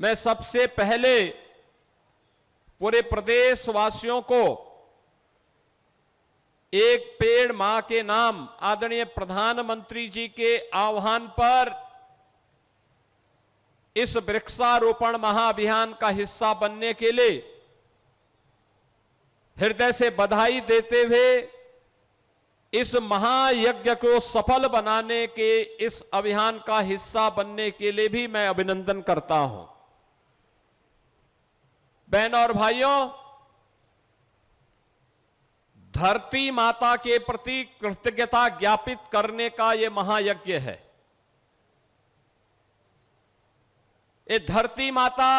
मैं सबसे पहले पूरे प्रदेशवासियों को एक पेड़ मां के नाम आदरणीय प्रधानमंत्री जी के आह्वान पर इस वृक्षारोपण महाअभियान का हिस्सा बनने के लिए हृदय से बधाई देते हुए इस महायज्ञ को सफल बनाने के इस अभियान का हिस्सा बनने के लिए भी मैं अभिनंदन करता हूं। बहनों और भाइयों, धरती माता के प्रति कृतज्ञता ज्ञापित करने का यह महायज्ञ है। ये धरती माता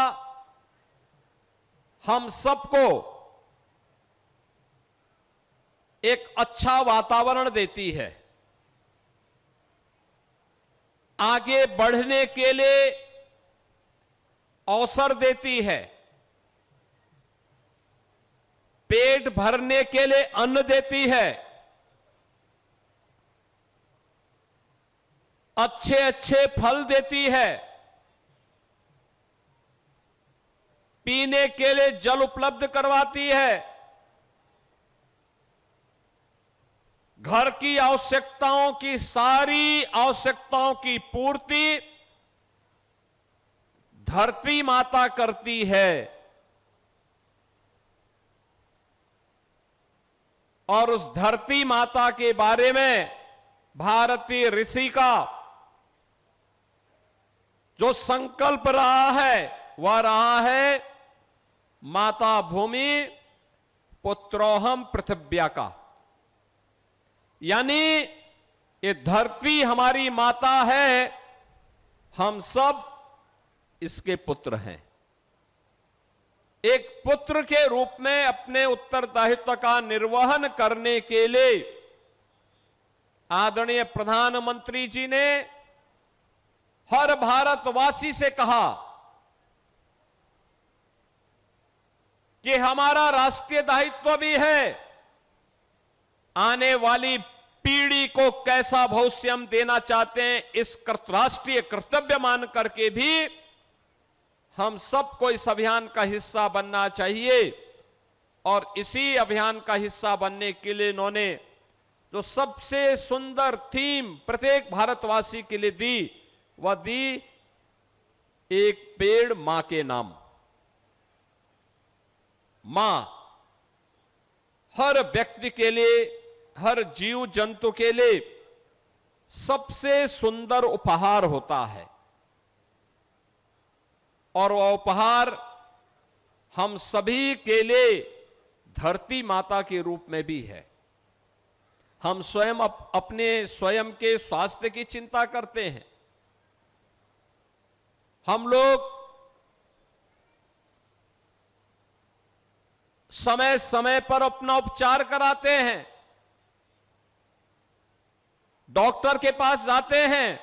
हम सबको एक अच्छा वातावरण देती है, आगे बढ़ने के लिए अवसर देती है, पेट भरने के लिए अन्न देती है, अच्छे अच्छे फल देती है, पीने के लिए जल उपलब्ध करवाती है, घर की आवश्यकताओं की सारी आवश्यकताओं की पूर्ति धरती माता करती है। और उस धरती माता के बारे में भारतीय ऋषि का जो संकल्प रहा है वह रहा है माता भूमि पुत्रोहम पृथिव्या का, यानी ये धरती हमारी माता है, हम सब इसके पुत्र हैं। एक पुत्र के रूप में अपने उत्तरदायित्व का निर्वहन करने के लिए आदरणीय प्रधानमंत्री जी ने हर भारतवासी से कहा कि हमारा राष्ट्रीय दायित्व भी है आने वाली पीढ़ी को कैसा भविष्य हम देना चाहते हैं, इस राष्ट्रीय कर्तव्य मान करके भी हम सबको इस अभियान का हिस्सा बनना चाहिए। और इसी अभियान का हिस्सा बनने के लिए इन्होंने जो सबसे सुंदर थीम प्रत्येक भारतवासी के लिए दी, वह दी एक पेड़ मां के नाम। मां हर व्यक्ति के लिए, हर जीव जंतु के लिए सबसे सुंदर उपहार होता है, और वह उपहार हम सभी के लिए धरती माता के रूप में भी है। हम स्वयं अपने स्वयं के स्वास्थ्य की चिंता करते हैं, हम लोग समय समय पर अपना उपचार कराते हैं, डॉक्टर के पास जाते हैं,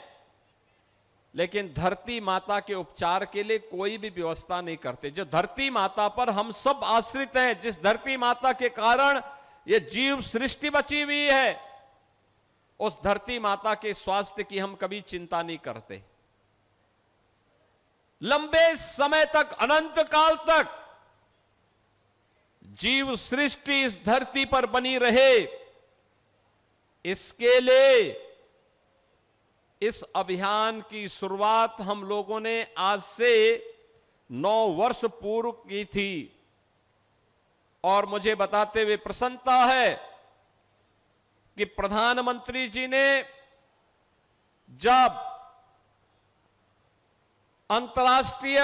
लेकिन धरती माता के उपचार के लिए कोई भी व्यवस्था नहीं करते। जो धरती माता पर हम सब आश्रित हैं, जिस धरती माता के कारण ये जीव सृष्टि बची हुई है, उस धरती माता के स्वास्थ्य की हम कभी चिंता नहीं करते। लंबे समय तक, अनंत काल तक जीव सृष्टि इस धरती पर बनी रहे, इसके लिए इस अभियान की शुरुआत हम लोगों ने आज से 9 वर्ष पूर्व की थी। और मुझे बताते हुए प्रसन्नता है कि प्रधानमंत्री जी ने जब अंतर्राष्ट्रीय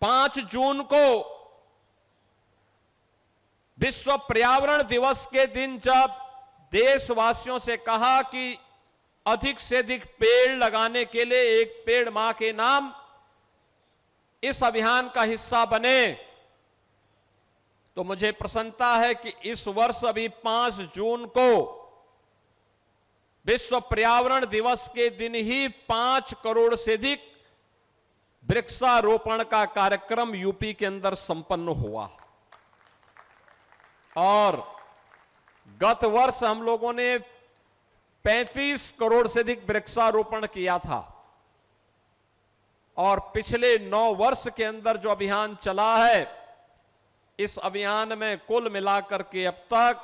पांच जून को विश्व पर्यावरण दिवस के दिन जब देशवासियों से कहा कि अधिक से अधिक पेड़ लगाने के लिए एक पेड़ मां के नाम इस अभियान का हिस्सा बने, तो मुझे प्रसन्नता है कि इस वर्ष अभी 5 जून को विश्व पर्यावरण दिवस के दिन ही 5 करोड़ से अधिक वृक्षारोपण का कार्यक्रम यूपी के अंदर संपन्न हुआ। और गत वर्ष हम लोगों ने 35 करोड़ से अधिक वृक्षारोपण किया था और पिछले 9 वर्ष के अंदर जो अभियान चला है, इस अभियान में कुल मिलाकर के अब तक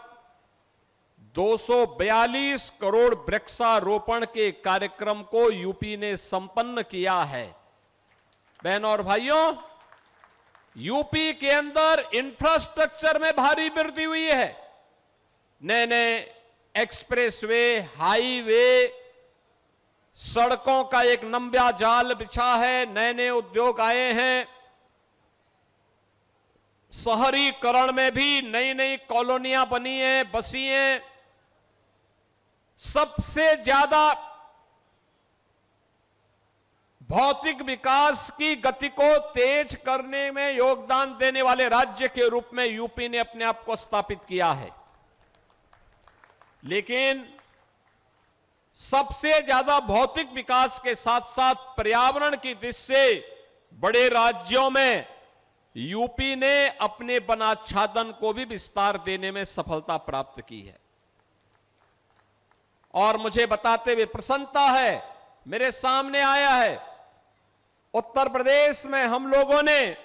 242 करोड़ वृक्षारोपण के कार्यक्रम को यूपी ने संपन्न किया है। बहनों और भाइयों, यूपी के अंदर इंफ्रास्ट्रक्चर में भारी वृद्धि हुई है। नए नए एक्सप्रेसवे, हाईवे, सड़कों का एक लंबा जाल बिछा है, नए नए उद्योग आए हैं। शहरीकरण में भी नई नई कॉलोनियां बनी हैं, बसी हैं। सबसे ज्यादा भौतिक विकास की गति को तेज करने में योगदान देने वाले राज्य के रूप में यूपी ने अपने आप को स्थापित किया है। लेकिन सबसे ज्यादा भौतिक विकास के साथ साथ पर्यावरण की दृष्टि से बड़े राज्यों में यूपी ने अपने वनाच्छादन को भी विस्तार देने में सफलता प्राप्त की है। और मुझे बताते हुए प्रसन्नता है, मेरे सामने आया है, उत्तर प्रदेश में हम लोगों ने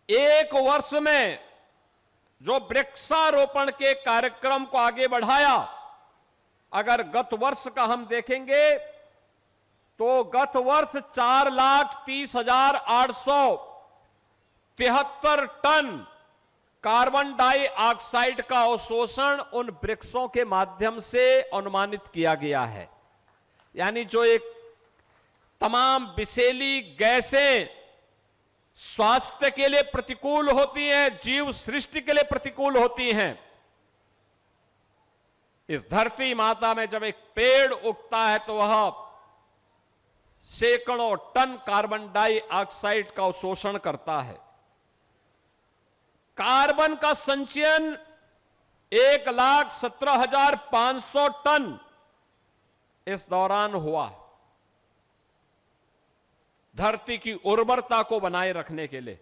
एक वर्ष में जो वृक्षारोपण के कार्यक्रम को आगे बढ़ाया, अगर गत वर्ष का हम देखेंगे तो गत वर्ष 4,30,873 टन कार्बन डाइऑक्साइड का अवशोषण उन वृक्षों के माध्यम से अनुमानित किया गया है। यानी जो एक तमाम विषैली गैसें स्वास्थ्य के लिए प्रतिकूल होती हैं, जीव सृष्टि के लिए प्रतिकूल होती हैं, इस धरती माता में जब एक पेड़ उगता है तो वह सैकड़ों टन कार्बन डाइऑक्साइड का अवशोषण करता है। कार्बन का संचयन 1,17,500 टन इस दौरान हुआ, धरती की उर्वरता को बनाए रखने के लिए।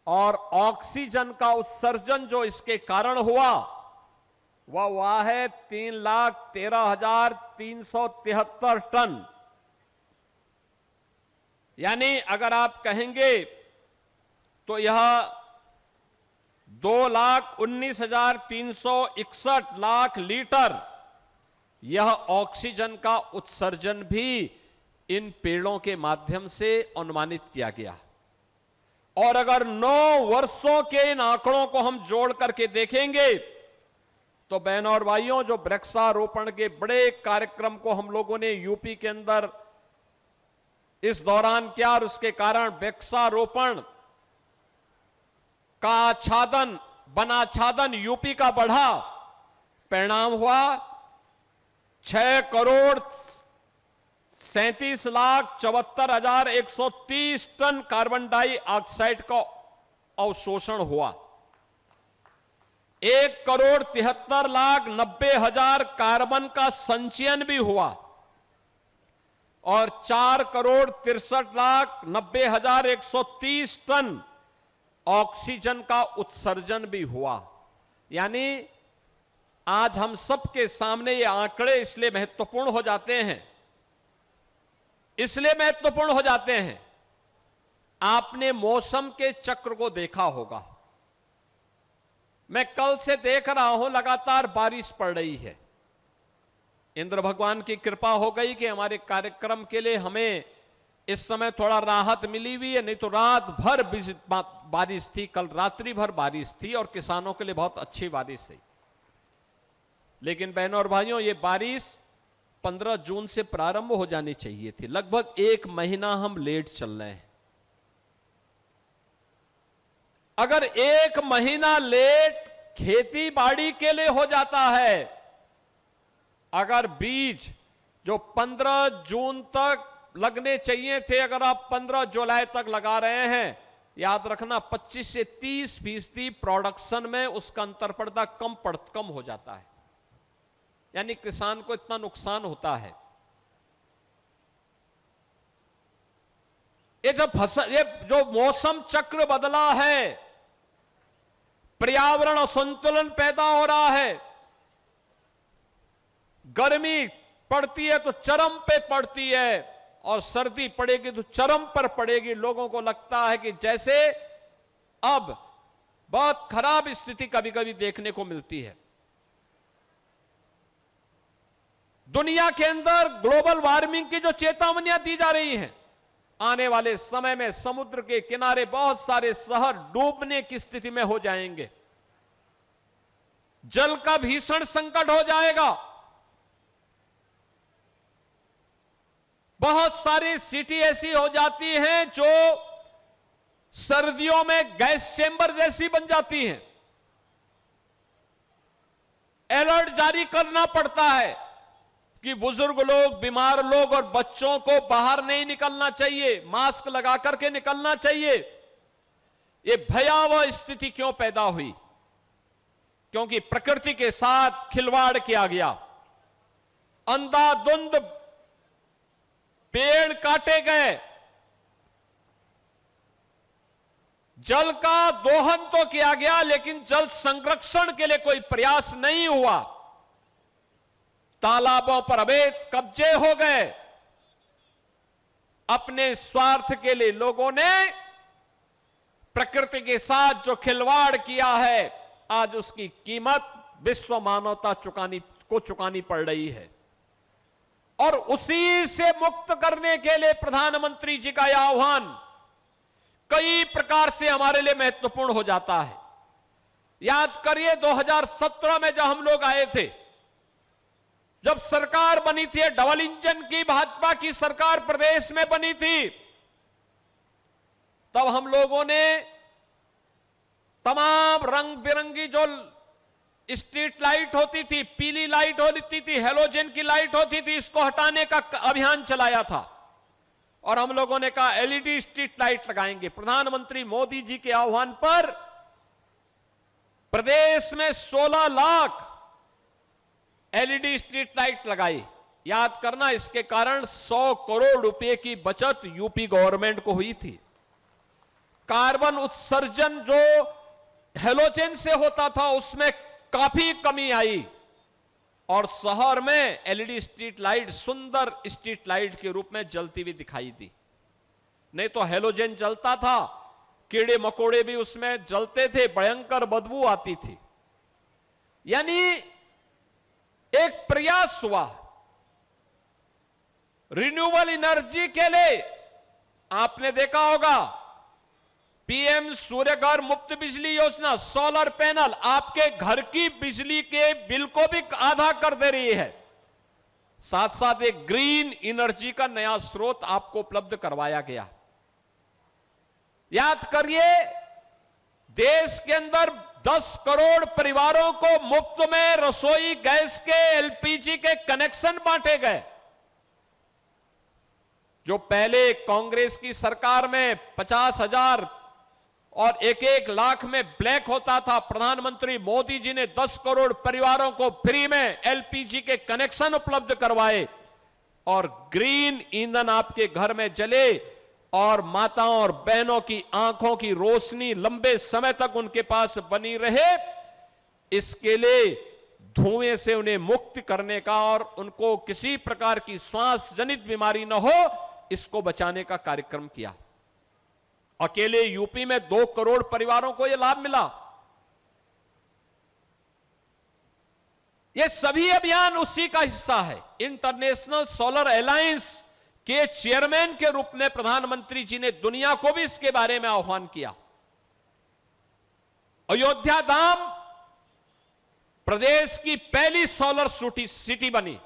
और ऑक्सीजन का उत्सर्जन जो इसके कारण हुआ वह हुआ है 3,13,373 टन। यानी अगर आप कहेंगे तो यह 2,19,361 लाख लीटर यह ऑक्सीजन का उत्सर्जन भी इन पेड़ों के माध्यम से अनुमानित किया गया। और अगर 9 वर्षों के इन आंकड़ों को हम जोड़ करके देखेंगे तो बहनों और भाइयों, जो वृक्षारोपण के बड़े कार्यक्रम को हम लोगों ने यूपी के अंदर इस दौरान किया और उसके कारण वृक्षारोपण का आच्छादन, वनाच्छादन यूपी का बढ़ा, परिणाम हुआ 6,37,74,130 टन कार्बन डाइऑक्साइड का अवशोषण हुआ। 1,73,90,000 कार्बन का संचयन भी हुआ और 4,63,90,130 टन ऑक्सीजन का उत्सर्जन भी हुआ। यानी आज हम सबके सामने ये आंकड़े इसलिए महत्वपूर्ण हो जाते हैं, आपने मौसम के चक्र को देखा होगा। मैं कल से देख रहा हूं लगातार बारिश पड़ रही है। इंद्र भगवान की कृपा हो गई कि हमारे कार्यक्रम के लिए हमें इस समय थोड़ा राहत मिली हुई है, नहीं तो रात भर बारिश थी, कल रात्रि भर बारिश थी और किसानों के लिए बहुत अच्छी बारिश है। लेकिन बहनों और भाइयों, ये बारिश 15 जून से प्रारंभ हो जानी चाहिए थी। लगभग 1 महीना हम लेट चल रहे हैं। अगर 1 महीना लेट खेती बाड़ी के लिए हो जाता है, अगर बीज जो 15 जून तक लगने चाहिए थे, अगर आप 15 जुलाई तक लगा रहे हैं, याद रखना 25 से 30% प्रोडक्शन में उसका अंतरपड़ता कम हो जाता है। यानी किसान को इतना नुकसान होता है। ये जो मौसम चक्र बदला है, पर्यावरण असंतुलन पैदा हो रहा है, गर्मी पड़ती है तो चरम पे पड़ती है और सर्दी पड़ेगी तो चरम पर पड़ेगी। लोगों को लगता है कि जैसे अब बहुत खराब स्थिति कभी कभी देखने को मिलती है। दुनिया के अंदर ग्लोबल वार्मिंग की जो चेतावनियां दी जा रही हैं, आने वाले समय में समुद्र के किनारे बहुत सारे शहर डूबने की स्थिति में हो जाएंगे, जल का भीषण संकट हो जाएगा। बहुत सारी सिटी ऐसी हो जाती हैं जो सर्दियों में गैस चेंबर जैसी बन जाती हैं। अलर्ट जारी करना पड़ता है कि बुजुर्ग लोग, बीमार लोग और बच्चों को बाहर नहीं निकलना चाहिए, मास्क लगा करके निकलना चाहिए। ये भयावह स्थिति क्यों पैदा हुई? क्योंकि प्रकृति के साथ खिलवाड़ किया गया, अंधाधुंध पेड़ काटे गए, जल का दोहन तो किया गया लेकिन जल संरक्षण के लिए कोई प्रयास नहीं हुआ। तालाबों पर अवैध कब्जे हो गए। अपने स्वार्थ के लिए लोगों ने प्रकृति के साथ जो खिलवाड़ किया है, आज उसकी कीमत विश्व मानवता चुकानी पड़ रही है। और उसी से मुक्त करने के लिए प्रधानमंत्री जी का यह आह्वान कई प्रकार से हमारे लिए महत्वपूर्ण हो जाता है। याद करिए 2017 में जब हम लोग आए थे, जब सरकार बनी थी, डबल इंजन की भाजपा की सरकार प्रदेश में बनी थी, तब हम लोगों ने तमाम रंग बिरंगी जो स्ट्रीट लाइट होती थी, पीली लाइट होती थी, हेलोजन की लाइट होती थी, इसको हटाने का अभियान चलाया था। और हम लोगों ने कहा एलईडी स्ट्रीट लाइट लगाएंगे। प्रधानमंत्री मोदी जी के आह्वान पर प्रदेश में 16 लाख एलईडी स्ट्रीट लाइट लगाई। याद करना, इसके कारण 100 करोड़ रुपए की बचत यूपी गवर्नमेंट को हुई थी। कार्बन उत्सर्जन जो हेलोजन से होता था उसमें काफी कमी आई और शहर में एलईडी स्ट्रीट लाइट सुंदर स्ट्रीट लाइट के रूप में जलती हुई दिखाई दी। नहीं तो हेलोजन जलता था, कीड़े मकोड़े भी उसमें जलते थे, भयंकर बदबू आती थी। यानी एक प्रयास हुआ रिन्यूएबल एनर्जी के लिए। आपने देखा होगा पीएम सूर्यघर मुफ्त बिजली योजना, सोलर पैनल आपके घर की बिजली के बिल को भी आधा कर दे रही है। साथ साथ एक ग्रीन एनर्जी का नया स्रोत आपको उपलब्ध करवाया गया। याद करिए, देश के अंदर 10 करोड़ परिवारों को मुफ्त में रसोई गैस के, एलपीजी के कनेक्शन बांटे गए। जो पहले कांग्रेस की सरकार में 50,000 और 1-1 लाख में ब्लैक होता था, प्रधानमंत्री मोदी जी ने 10 करोड़ परिवारों को फ्री में एलपीजी के कनेक्शन उपलब्ध करवाए और ग्रीन ईंधन आपके घर में जले और माताओं और बहनों की आंखों की रोशनी लंबे समय तक उनके पास बनी रहे। इसके लिए धुएं से उन्हें मुक्त करने का और उनको किसी प्रकार की श्वास जनित बीमारी न हो, इसको बचाने का कार्यक्रम किया। अकेले यूपी में 2 करोड़ परिवारों को यह लाभ मिला। ये सभी अभियान उसी का हिस्सा है। इंटरनेशनल सोलर अलायंस के चेयरमैन के रूप में प्रधानमंत्री जी ने दुनिया को भी इसके बारे में आह्वान किया। अयोध्या धाम प्रदेश की पहली सोलर सिटी बनी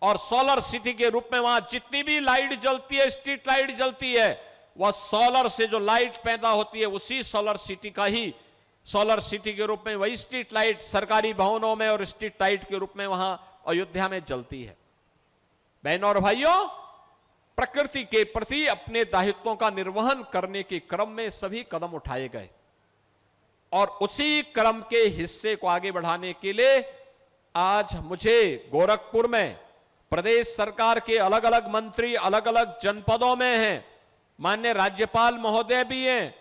और सोलर सिटी के रूप में वहां जितनी भी लाइट जलती है, स्ट्रीट लाइट जलती है, वह सोलर से जो लाइट पैदा होती है उसी सोलर सिटी का ही, सोलर सिटी के रूप में वही स्ट्रीट लाइट सरकारी भवनों में और स्ट्रीट लाइट के रूप में वहां अयोध्या में जलती है। बहनों और भाइयों, प्रकृति के प्रति अपने दायित्वों का निर्वहन करने के क्रम में सभी कदम उठाए गए और उसी क्रम के हिस्से को आगे बढ़ाने के लिए आज मुझे गोरखपुर में प्रदेश सरकार के अलग अलग मंत्री अलग अलग जनपदों में हैं, माननीय राज्यपाल महोदय भी हैं,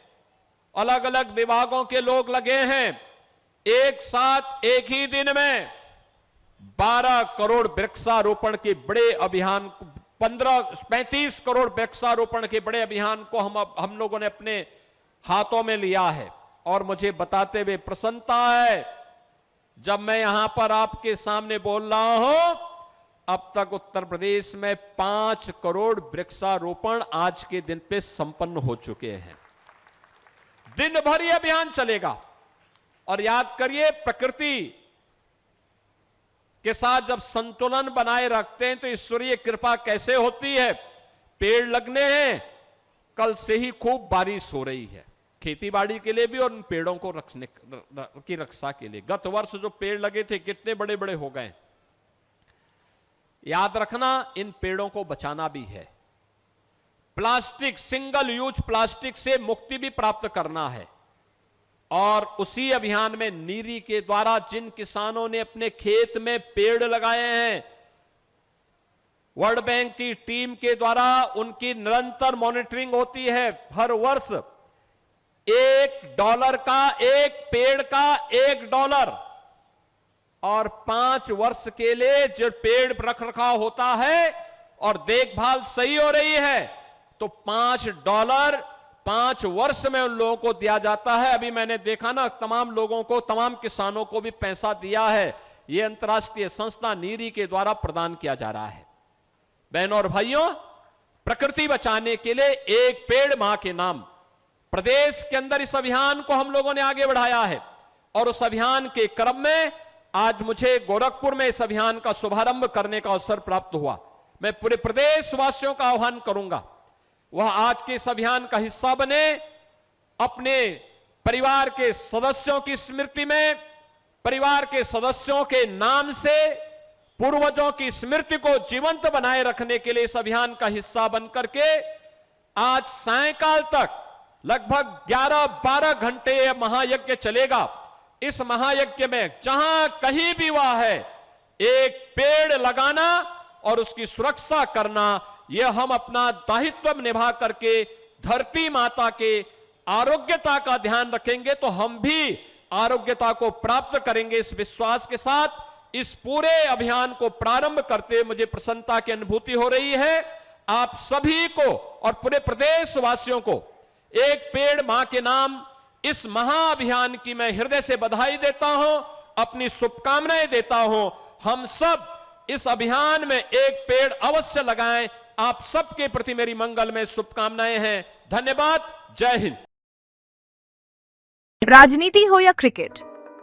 अलग अलग विभागों के लोग लगे हैं। एक साथ एक ही दिन में 12 करोड़ वृक्षारोपण के बड़े अभियान, 35 करोड़ वृक्षारोपण के बड़े अभियान को हम लोगों ने अपने हाथों में लिया है। और मुझे बताते हुए प्रसन्नता है, जब मैं यहां पर आपके सामने बोल रहा हूं, अब तक उत्तर प्रदेश में 5 करोड़ वृक्षारोपण आज के दिन पे संपन्न हो चुके हैं। दिन भर यह अभियान चलेगा। और याद करिए, प्रकृति के साथ जब संतुलन बनाए रखते हैं तो ईश्वरीय कृपा कैसे होती है। पेड़ लगने हैं, कल से ही खूब बारिश हो रही है, खेती बाड़ी के लिए भी और उन पेड़ों को रखने की रक्षा के लिए। गत वर्ष जो पेड़ लगे थे कितने बड़े बड़े हो गए। याद रखना, इन पेड़ों को बचाना भी है। प्लास्टिक, सिंगल यूज प्लास्टिक से मुक्ति भी प्राप्त करना है। और उसी अभियान में नीरी के द्वारा जिन किसानों ने अपने खेत में पेड़ लगाए हैं, वर्ल्ड बैंक की टीम के द्वारा उनकी निरंतर मॉनिटरिंग होती है। हर वर्ष $1 का, एक पेड़ का $1, और 5 वर्ष के लिए जो पेड़ रख रखाव होता है और देखभाल सही हो रही है तो $5 5 वर्ष में उन लोगों को दिया जाता है। अभी मैंने देखा ना, तमाम लोगों को, तमाम किसानों को भी पैसा दिया है। यह अंतर्राष्ट्रीय संस्था नीरी के द्वारा प्रदान किया जा रहा है। बहनों और भाइयों, प्रकृति बचाने के लिए एक पेड़ मां के नाम, प्रदेश के अंदर इस अभियान को हम लोगों ने आगे बढ़ाया है। और उस अभियान के क्रम में आज मुझे गोरखपुर में इस अभियान का शुभारंभ करने का अवसर प्राप्त हुआ। मैं पूरे प्रदेश वासियों का आह्वान करूंगा, वह आज के इस अभियान का हिस्सा बने। अपने परिवार के सदस्यों की स्मृति में, परिवार के सदस्यों के नाम से पूर्वजों की स्मृति को जीवंत बनाए रखने के लिए इस अभियान का हिस्सा बनकर के आज सायंकाल तक लगभग 11-12 घंटे यह महायज्ञ चलेगा। इस महायज्ञ में जहां कहीं भी वह है, एक पेड़ लगाना और उसकी सुरक्षा करना, यह हम अपना दायित्व निभा करके धरती माता के आरोग्यता का ध्यान रखेंगे तो हम भी आरोग्यता को प्राप्त करेंगे। इस विश्वास के साथ इस पूरे अभियान को प्रारंभ करते मुझे प्रसन्नता की अनुभूति हो रही है। आप सभी को और पूरे प्रदेश वासियों को एक पेड़ मां के नाम इस महाअभियान की मैं हृदय से बधाई देता हूं, अपनी शुभकामनाएं देता हूं। हम सब इस अभियान में एक पेड़ अवश्य लगाएं। आप सबके प्रति मेरी मंगलमय शुभकामनाएं हैं। धन्यवाद। जय हिंद। राजनीति हो या क्रिकेट,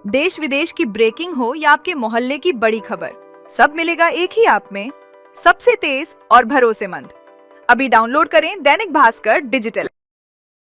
देश विदेश की ब्रेकिंग हो या आपके मोहल्ले की बड़ी खबर, सब मिलेगा एक ही ऐप में, सबसे तेज और भरोसेमंद। अभी डाउनलोड करें दैनिक भास्कर डिजिटल।